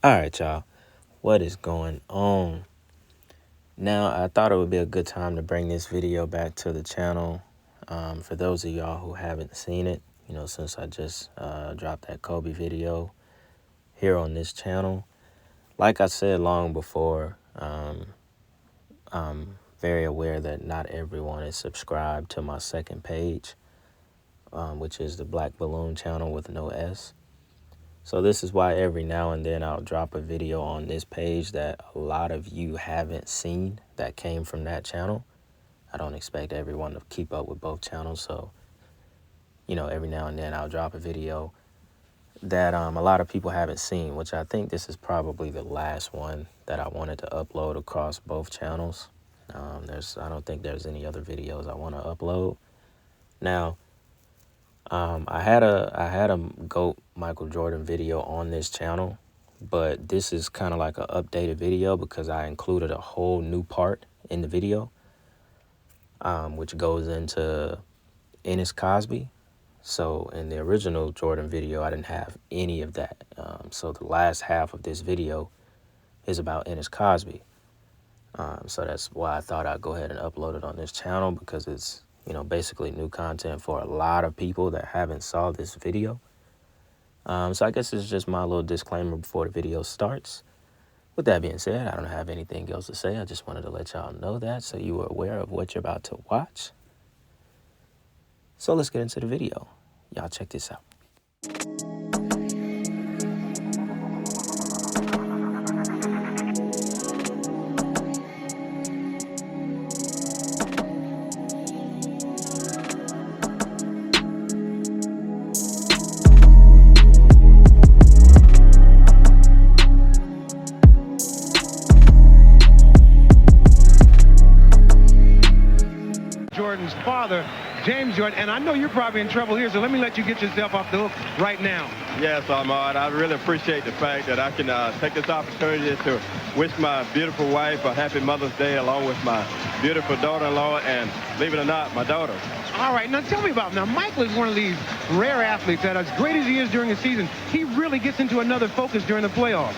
Alright, y'all, what is going on? Now, I thought it would be a good time to bring this video back to the channel. For those of y'all who haven't seen it, since I just dropped that Kobe video here on this channel. Like I said long before, I'm very aware that not everyone is subscribed to my second page, which is the Black Balloon channel with no S. So this is why every now and then I'll drop a video on this page that a lot of you haven't seen that came from that channel. I don't expect everyone to keep up with both channels. So, every now and then I'll drop a video that a lot of people haven't seen, which I think this is probably the last one that I wanted to upload across both channels. I don't think there's any other videos I want to upload. Now, I had a GOAT Michael Jordan video on this channel, but this is kind of like an updated video because I included a whole new part in the video, which goes into Ennis Cosby. So in the original Jordan video, I didn't have any of that. So the last half of this video is about Ennis Cosby. So that's why I thought I'd go ahead and upload it on this channel, because it's basically new content for a lot of people that haven't saw this video. So I guess it's just my little disclaimer before the video starts. With that being said, I don't have anything else to say. I just wanted to let y'all know that so you were aware of what you're about to watch. So let's get into the video. Y'all check this out. Jordan's father, James Jordan, and I know you're probably in trouble here, so let me let you get yourself off the hook right now. Yes, Ahmad, I really appreciate the fact that I can take this opportunity to wish my beautiful wife a happy Mother's Day, along with my beautiful daughter-in-law, and believe it or not, my daughter. All right, now tell me about, now Michael is one of these rare athletes that, as great as he is during the season, he really gets into another focus during the playoffs.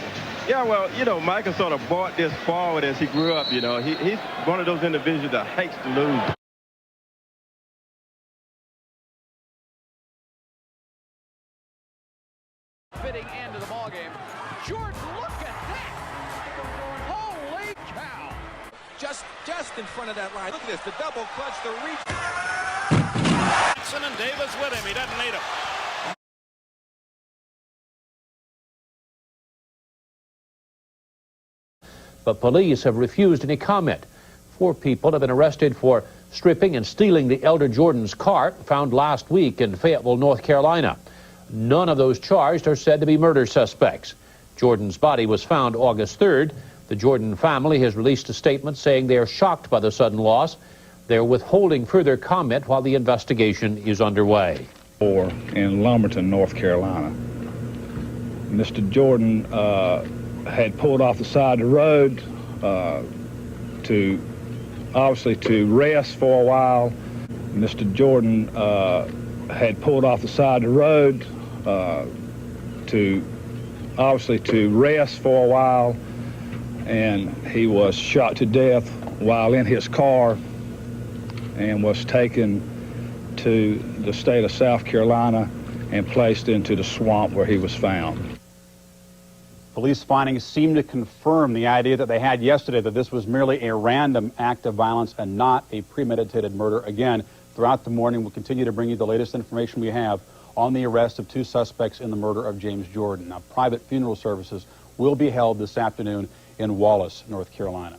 Yeah, well, Michael sort of brought this forward as he grew up. He's one of those individuals that hates to lose. Fitting end of the ball game. Jordan, look at that! Holy cow! Just in front of that line. Look at this, the double clutch, the reach. Jackson and Davis with him. He doesn't need him. But police have refused any comment. 4 people have been arrested for stripping and stealing the elder Jordan's cart found last week in Fayetteville, North Carolina. None of those charged are said to be murder suspects. Jordan's body was found August 3rd. The Jordan family has released a statement saying they are shocked by the sudden loss. They're withholding further comment while the investigation is underway. In Lumberton, North Carolina. Mr. Jordan had pulled off the side of the road to rest for a while. Mr. Jordan had pulled off the side of the road to rest for a while, and he was shot to death while in his car and was taken to the state of South Carolina and placed into the swamp where he was found. Police findings seem to confirm the idea that they had yesterday, that this was merely a random act of violence and not a premeditated murder. Again, throughout the morning, we'll continue to bring you the latest information we have on the arrest of 2 suspects in the murder of James Jordan. Now, private funeral services will be held this afternoon in Wallace, North Carolina.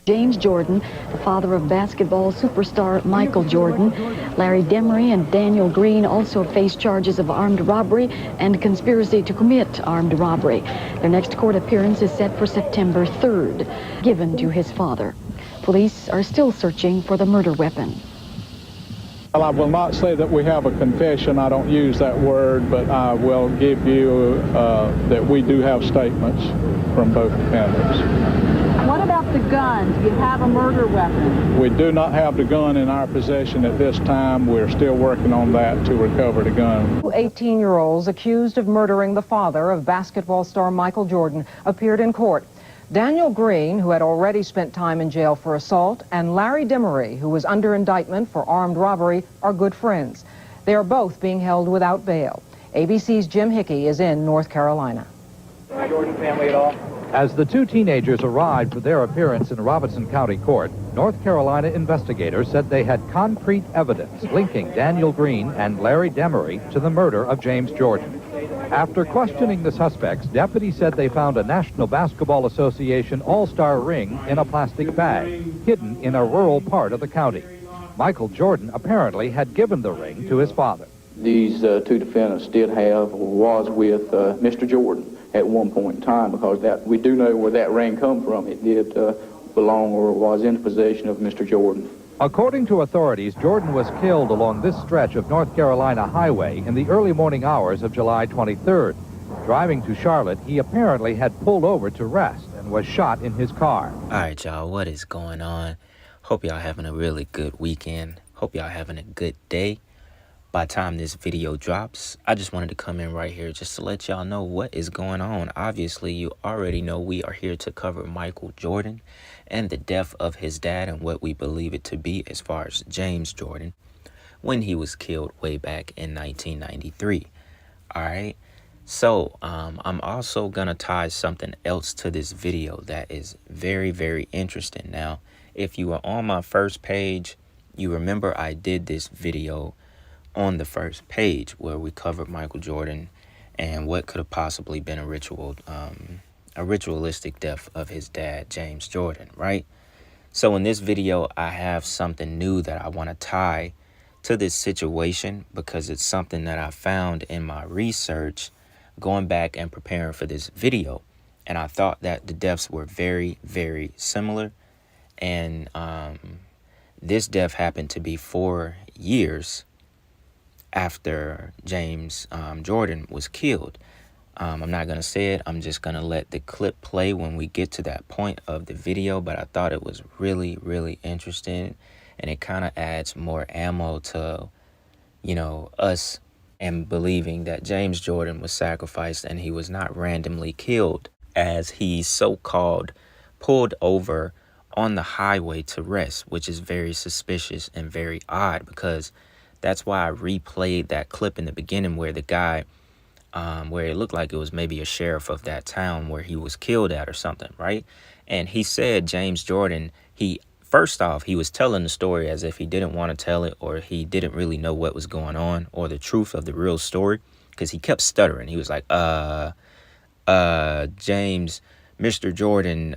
James Jordan, the father of basketball superstar Michael Jordan. Larry Demery and Daniel Green also face charges of armed robbery and conspiracy to commit armed robbery. Their next court appearance is set for September 3rd, given to his father. Police are still searching for the murder weapon. Well, I will not say that we have a confession. I don't use that word, but I will give you that we do have statements from both defendants. What about about the gun? Do you have a murder weapon? We do not have the gun in our possession at this time. We're still working on that to recover the gun. 18-year-olds accused of murdering the father of basketball star Michael Jordan appeared in court. Daniel Green, who had already spent time in jail for assault, and Larry Demery, who was under indictment for armed robbery, are good friends. They are both being held without bail. ABC's Jim Hickey is in North Carolina. Jordan family at all? As the two teenagers arrived for their appearance in Robeson County Court, North Carolina investigators said they had concrete evidence linking Daniel Green and Larry Demery to the murder of James Jordan. After questioning the suspects, deputies said they found a National Basketball Association All-Star ring in a plastic bag, hidden in a rural part of the county. Michael Jordan apparently had given the ring to his father. These two defendants did have or was with Mr. Jordan at one point in time, because that we do know where that ring come from. It did belong or was in the possession of Mr. Jordan. According to authorities, Jordan was killed along this stretch of North Carolina highway in the early morning hours of July 23rd. Driving to Charlotte, he apparently had pulled over to rest and was shot in his car. All right, y'all, what is going on? Hope y'all having a really good weekend. Hope y'all having a good day. By the time this video drops, I just wanted to come in right here just to let y'all know what is going on. Obviously, you already know we are here to cover Michael Jordan and the death of his dad and what we believe it to be as far as James Jordan when he was killed way back in 1993. All right. So I'm also going to tie something else to this video that is very, very interesting. Now, if you were on my first page, you remember I did this video on the first page where we covered Michael Jordan and what could have possibly been a ritualistic death of his dad, James Jordan, right? So in this video, I have something new that I want to tie to this situation because it's something that I found in my research going back and preparing for this video. And I thought that the deaths were very, very similar. And this death happened to be 4 years after James Jordan was killed. I'm not going to say it. I'm just going to let the clip play when we get to that point of the video. But I thought it was really, really interesting. And it kind of adds more ammo to, you know, us and believing that James Jordan was sacrificed and he was not randomly killed, as he so-called pulled over on the highway to rest, which is very suspicious and very odd, because that's why I replayed that clip in the beginning where the guy, where it looked like it was maybe a sheriff of that town where he was killed at or something, right? And he said James Jordan, first off, he was telling the story as if he didn't want to tell it, or he didn't really know what was going on or the truth of the real story, because he kept stuttering. He was like, James, Mr. Jordan,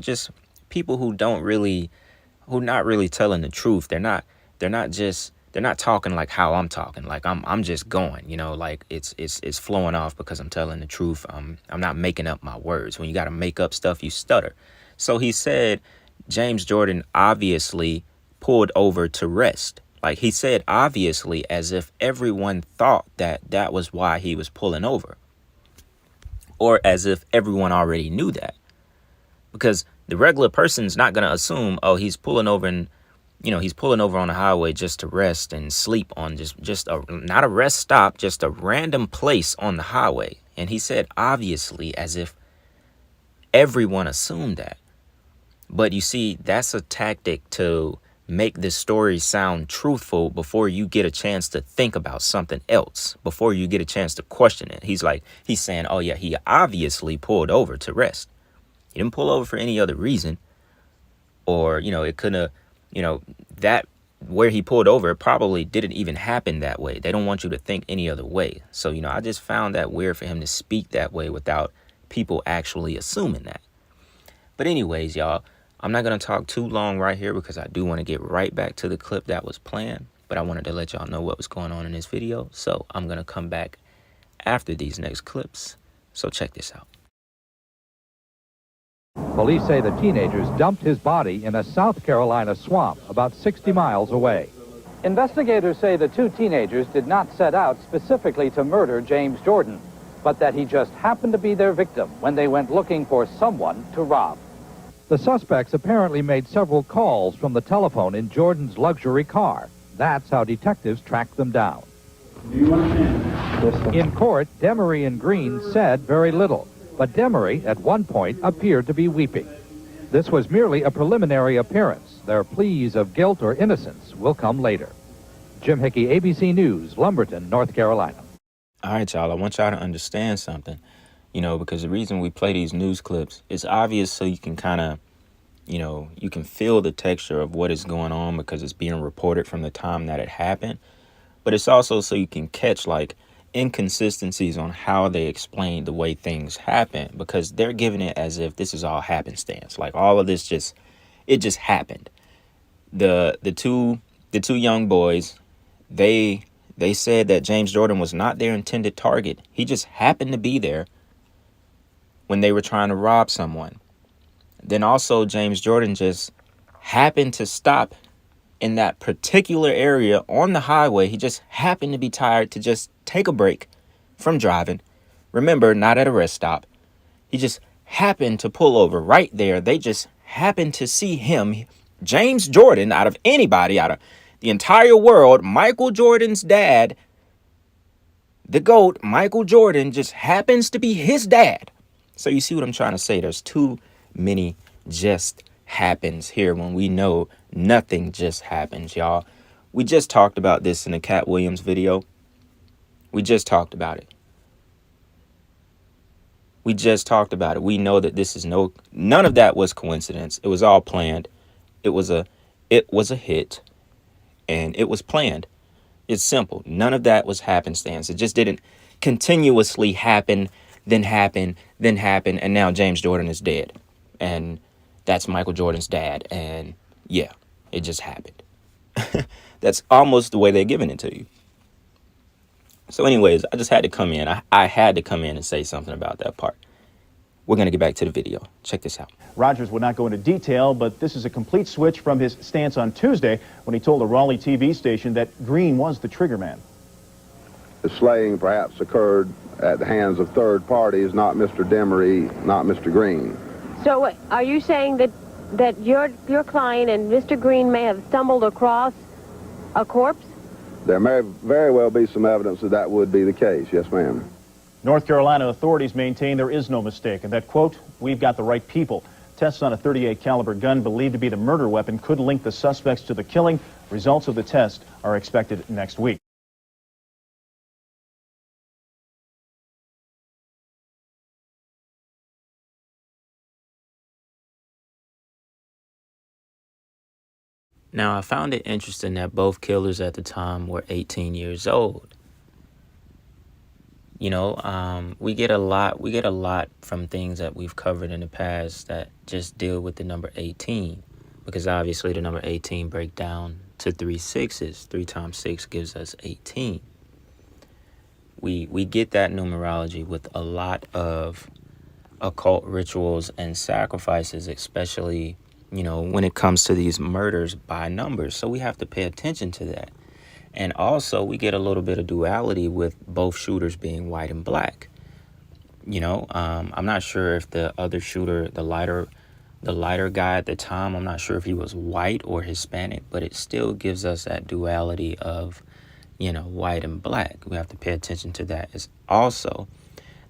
just people who not really telling the truth. They're not talking like how I'm talking. Like I'm just going, like it's flowing off because I'm telling the truth. I'm not making up my words. When you got to make up stuff, you stutter. So he said James Jordan obviously pulled over to rest. Like he said obviously as if everyone thought that was why he was pulling over, or as if everyone already knew that, because the regular person's not going to assume, oh, he's pulling over and he's pulling over on the highway just to rest and sleep on not a rest stop, just a random place on the highway. And he said, obviously, as if everyone assumed that. But you see, that's a tactic to make this story sound truthful before you get a chance to think about something else, before you get a chance to question it. He's saying, oh, yeah, he obviously pulled over to rest. He didn't pull over for any other reason. Or, it couldn't have, that where he pulled over, it probably didn't even happen that way. They don't want you to think any other way. So, I just found that weird for him to speak that way without people actually assuming that. But anyways, y'all, I'm not going to talk too long right here because I do want to get right back to the clip that was planned. But I wanted to let y'all know what was going on in this video. So I'm going to come back after these next clips. So check this out. Police say the teenagers dumped his body in a South Carolina swamp about 60 miles away. Investigators say the two teenagers did not set out specifically to murder James Jordan, but that he just happened to be their victim when they went looking for someone to rob. The suspects apparently made several calls from the telephone in Jordan's luxury car. That's how detectives tracked them down. Do you understand? In court, Demery and Green said very little, but Demery, at one point, appeared to be weeping. This was merely a preliminary appearance. Their pleas of guilt or innocence will come later. Jim Hickey, ABC News, Lumberton, North Carolina. All right, y'all, I want y'all to understand something, because the reason we play these news clips is obvious so you can kind of, you can feel the texture of what is going on because it's being reported from the time that it happened. But it's also so you can catch like inconsistencies on how they explain the way things happen, because they're giving it as if this is all happenstance. Like all of this just happened. The two young boys, they said that James Jordan was not their intended target. He just happened to be there when they were trying to rob someone. Then also James Jordan just happened to stop in that particular area on the highway. He just happened to be tired to just take a break from driving. Remember, not at a rest stop. He just happened to pull over right there. They just happened to see him, James Jordan, out of anybody, out of the entire world, Michael Jordan's dad, the GOAT, Michael Jordan, just happens to be his dad. So you see what I'm trying to say? There's too many just happens here when we know nothing just happens, y'all. We just talked about this in the Cat Williams video. We just talked about it. We just talked about it. We know that this is none of that was coincidence. It was all planned. It was a hit, and it was planned. It's simple. None of that was happenstance. It just didn't continuously happen, then happen, then happen, and now James Jordan is dead. And that's Michael Jordan's dad, and yeah, it just happened. That's almost the way they're giving it to you. So anyways, I just had to come in. I had to come in and say something about that part. We're going to get back to the video. Check this out. Rogers would not go into detail, but this is a complete switch from his stance on Tuesday when he told a Raleigh TV station that Green was the trigger man. The slaying perhaps occurred at the hands of third parties, not Mr. Demery, not Mr. Green. So are you saying that your client and Mr. Green may have stumbled across a corpse? There may very well be some evidence that would be the case. Yes, ma'am. North Carolina authorities maintain there is no mistake and that, quote, we've got the right people. Tests on a .38 caliber gun believed to be the murder weapon could link the suspects to the killing. Results of the test are expected next week. Now, I found it interesting that both killers at the time were 18 years old. We get a lot from things that we've covered in the past that just deal with the number 18, because obviously the number 18 break down to 3 sixes. 3 times 6 gives us 18. We get that numerology with a lot of occult rituals and sacrifices, especially when it comes to these murders by numbers. So we have to pay attention to that. And also we get a little bit of duality with both shooters being white and black. I'm not sure if the other shooter, the lighter guy at the time, I'm not sure if he was white or Hispanic, but it still gives us that duality of, white and black. We have to pay attention to that. It's also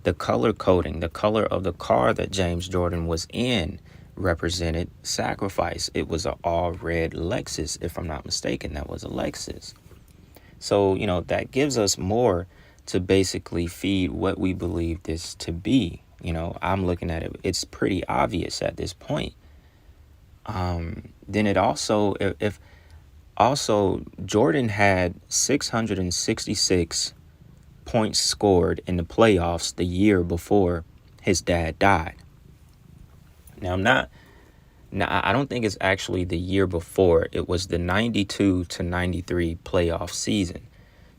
the color coding, the color of the car that James Jordan was in represented sacrifice. It was an all red Lexus, if I'm not mistaken. That was a Lexus. So, that gives us more to basically feed what we believe this to be. I'm looking at it. It's pretty obvious at this point. Then it also, if Jordan had 666 points scored in the playoffs the year before his dad died. Now, I don't think it's actually the year before. It was the 92 to 93 playoff season.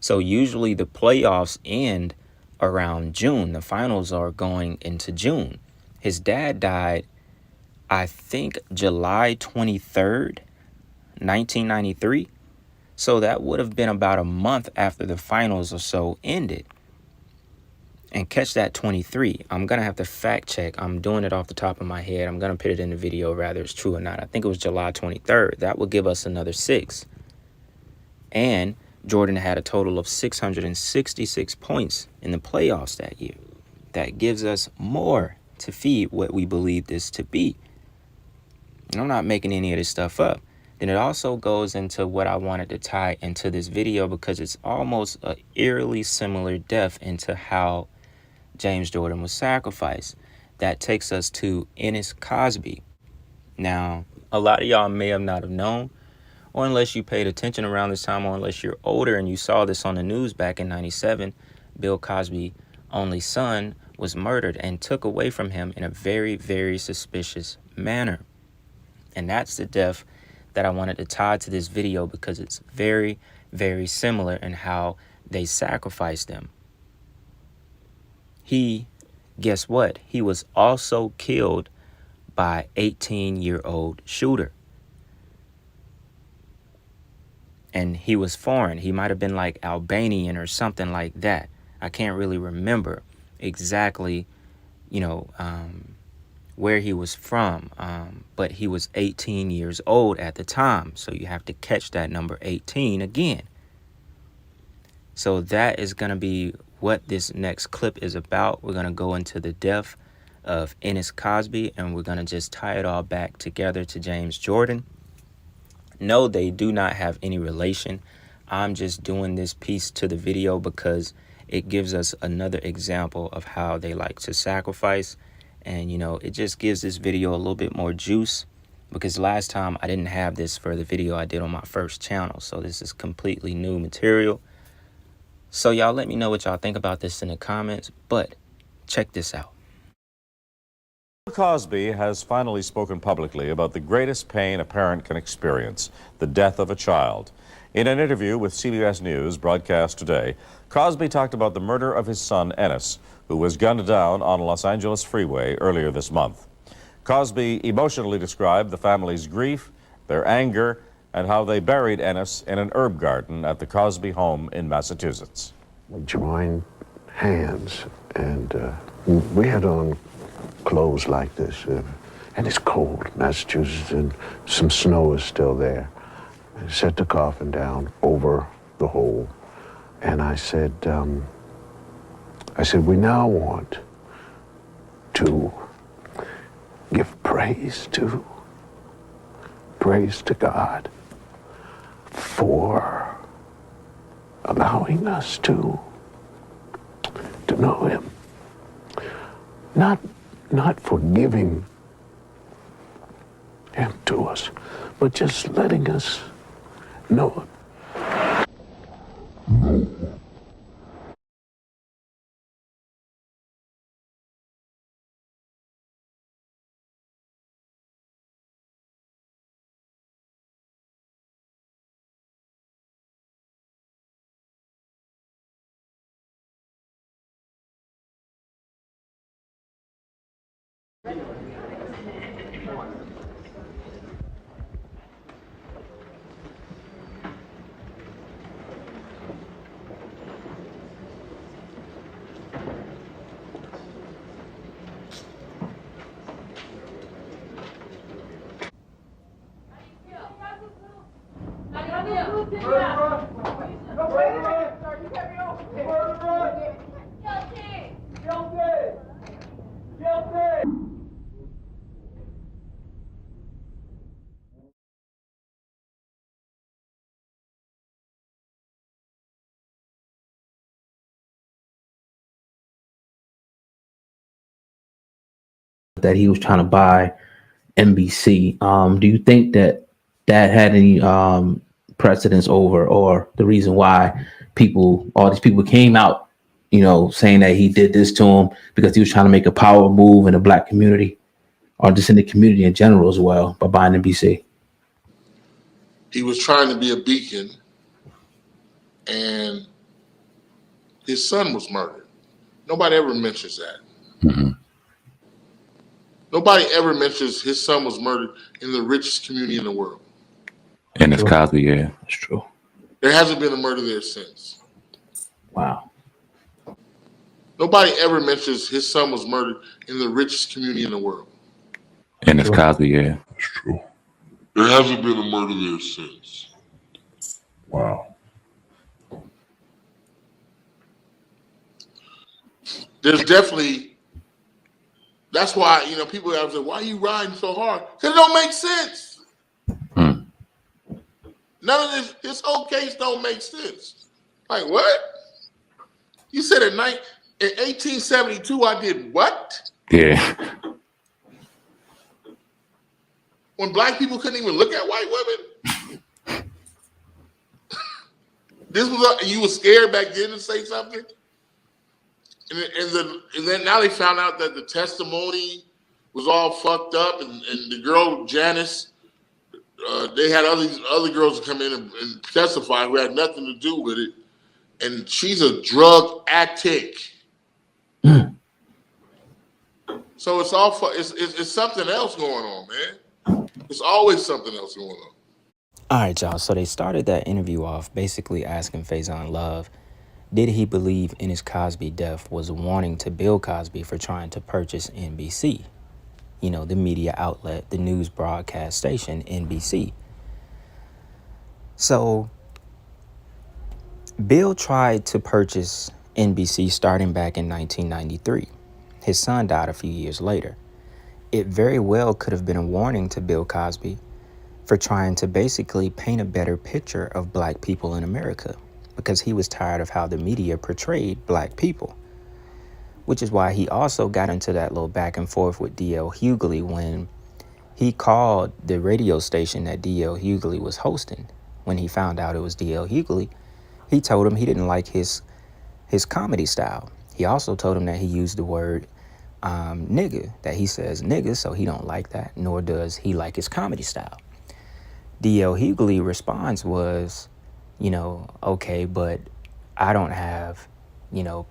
So usually the playoffs end around June. The finals are going into June. His dad died, I think, July 23rd, 1993. So that would have been about a month after the finals or so ended. And catch that 23. I'm going to have to fact check. I'm doing it off the top of my head. I'm going to put it in the video, whether it's true or not. I think it was July 23rd. That will give us another 6. And Jordan had a total of 666 points in the playoffs that year. That gives us more to feed what we believe this to be. And I'm not making any of this stuff up. Then it also goes into what I wanted to tie into this video, because it's almost an eerily similar death into how James Jordan was sacrificed. That takes us to Ennis Cosby. Now, a lot of y'all may have not have known, or unless you paid attention around this time, or unless you're older and you saw this on the news back in 97, Bill Cosby's only son was murdered and took away from him in a very, very suspicious manner. And that's the death that I wanted to tie to this video, because it's very, very similar in how they sacrificed them. Guess what? He was also killed by 18-year-old shooter. And he was foreign. He might have been like Albanian or something like that. I can't really remember exactly, where he was from. But he was 18 years old at the time. So you have to catch that number 18 again. So that is going to be what this next clip is about. We're going to go into the death of Ennis Cosby, and we're going to just tie it all back together to James Jordan. No, they do not have any relation. I'm just doing this piece to the video because it gives us another example of how they like to sacrifice. And, it just gives this video a little bit more juice, because last time I didn't have this for the video I did on my first channel. So this is completely new material. So y'all let me know what y'all think about this in the comments, but check this out. Bill Cosby has finally spoken publicly about the greatest pain a parent can experience, the death of a child. In an interview with CBS News broadcast today, Cosby talked about the murder of his son, Ennis, who was gunned down on a Los Angeles freeway earlier this month. Cosby emotionally described the family's grief, their anger, and how they buried Ennis in an herb garden at the Cosby home in Massachusetts. We joined hands, and we had on clothes like this, and it's cold, Massachusetts, and some snow is still there. I set the coffin down over the hole, and I said, we now want to give praise to God for allowing us to know him. Not for giving him to us, but just letting us know him. That he was trying to buy NBC. Do you think that had any precedence over, or the reason why all these people came out, saying that he did this to him because he was trying to make a power move in the black community, or just in the community in general as well, by buying NBC? He was trying to be a beacon, and his son was murdered. Nobody ever mentions that. Mm-hmm. Nobody ever mentions his son was murdered in the richest community in the world. Ennis Cosby, yeah, that's true. There hasn't been a murder there since. Wow. Nobody ever mentions his son was murdered in the richest community in the world. Ennis Cosby, yeah. That's true. There hasn't been a murder there since. Wow. There's definitely, that's why, people have said, why are you riding so hard? Because it don't make sense. None of this whole case don't make sense. Like, what? You said in 1872, I did what? Yeah. When black people couldn't even look at white women? You were scared back then to say something? And then now they found out that the testimony was all fucked up, and the girl, Janice, they had other girls come in and testify who had nothing to do with it. And she's a drug addict. So it's all it's something else going on, man. There's always something else going on. All right, y'all. So they started that interview off basically asking Faison Love, did he believe Ennis Cosby death was a warning to Bill Cosby for trying to purchase NBC? The media outlet, the news broadcast station, NBC. So Bill tried to purchase NBC starting back in 1993. His son died a few years later. It very well could have been a warning to Bill Cosby for trying to basically paint a better picture of black people in America, because he was tired of how the media portrayed black people, which is why he also got into that little back and forth with D.L. Hughley when he called the radio station that D.L. Hughley was hosting. When he found out it was D.L. Hughley, he told him he didn't like his comedy style. He also told him that he used the word nigga, that he says nigga, so he don't like that, nor does he like his comedy style. D.L. Hughley response was, okay, but I don't have,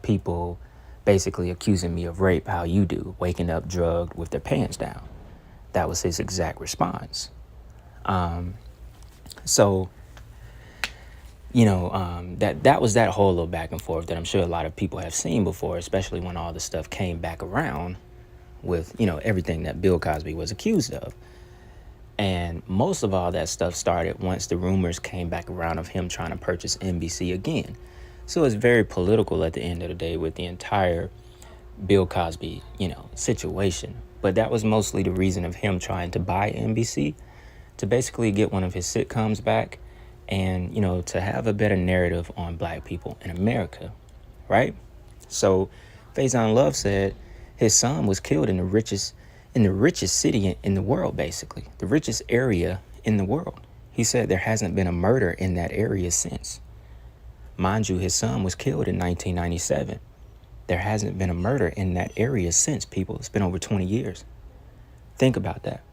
people basically accusing me of rape how you do, waking up drugged with their pants down. That was his exact response. That was that whole little back and forth that I'm sure a lot of people have seen before, especially when all the stuff came back around with, everything that Bill Cosby was accused of. And most of all that stuff started once the rumors came back around of him trying to purchase NBC again. So it's very political at the end of the day with the entire Bill Cosby, situation. But that was mostly the reason of him trying to buy NBC, to basically get one of his sitcoms back and, to have a better narrative on black people in America, right? So Faison Love said his son was killed in the richest city in the world, basically, the richest area in the world. He said there hasn't been a murder in that area since. Mind you, his son was killed in 1997. There hasn't been a murder in that area since, people. It's been over 20 years. Think about that.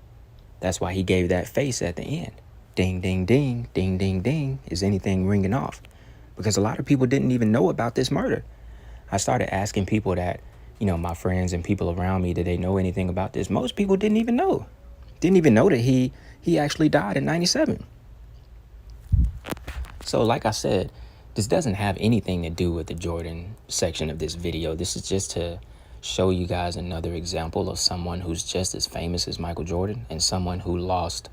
That's why he gave that face at the end. Ding, ding, ding, ding, ding, ding. Is anything ringing off? Because a lot of people didn't even know about this murder. I started asking people that, my friends and people around me, did they know anything about this? Most people didn't even know. Didn't even know that he actually died in 97. So like I said, this doesn't have anything to do with the Jordan section of this video. This is just to show you guys another example of someone who's just as famous as Michael Jordan and someone who lost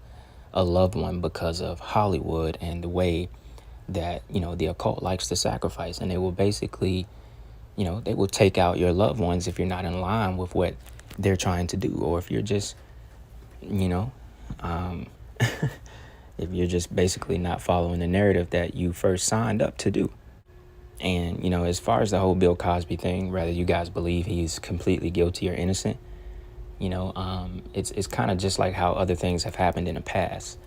a loved one because of Hollywood and the way that, the occult likes to sacrifice. And they will basically, they will take out your loved ones if you're not in line with what they're trying to do, or if you're just, if you're just basically not following the narrative that you first signed up to do. And, as far as the whole Bill Cosby thing, whether you guys believe he's completely guilty or innocent, it's kind of just like how other things have happened in the past.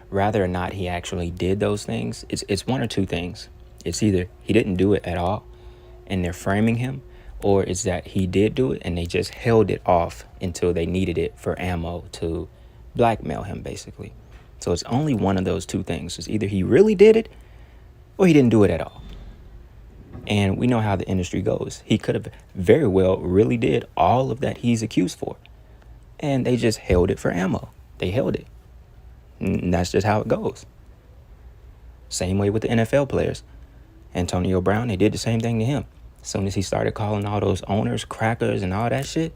Whether or not he actually did those things, it's one or two things. It's either he didn't do it at all and they're framing him, or it's that he did do it and they just held it off until they needed it for ammo to blackmail him, basically. So it's only one of those two things. It's either he really did it or he didn't do it at all. And we know how the industry goes. He could have very well really did all of that he's accused for. And they just held it for ammo. They held it. And that's just how it goes. Same way with the NFL players. Antonio Brown, they did the same thing to him. As soon as he started calling all those owners crackers and all that shit,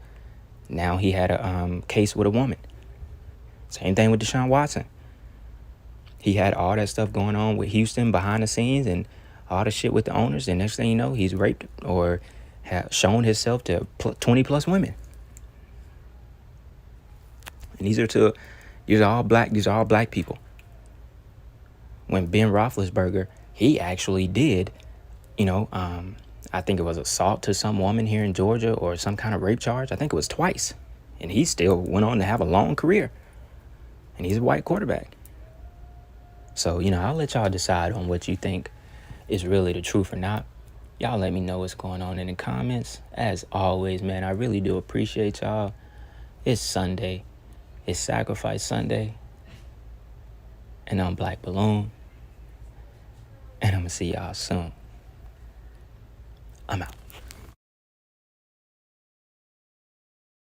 now he had a case with a woman. Same thing with Deshaun Watson. He had all that stuff going on with Houston behind the scenes and all the shit with the owners. And next thing you know, he's raped or shown himself to 20 plus women. And these are all black people. When Ben Roethlisberger, he actually did, I think it was assault to some woman here in Georgia or some kind of rape charge. I think it was twice. And he still went on to have a long career. And he's a white quarterback. So, I'll let y'all decide on what you think is really the truth or not. Y'all let me know what's going on in the comments. As always, man, I really do appreciate y'all. It's Sunday. It's Sacrifice Sunday. And I'm Black Balloon. And I'm going to see y'all soon. I'm out.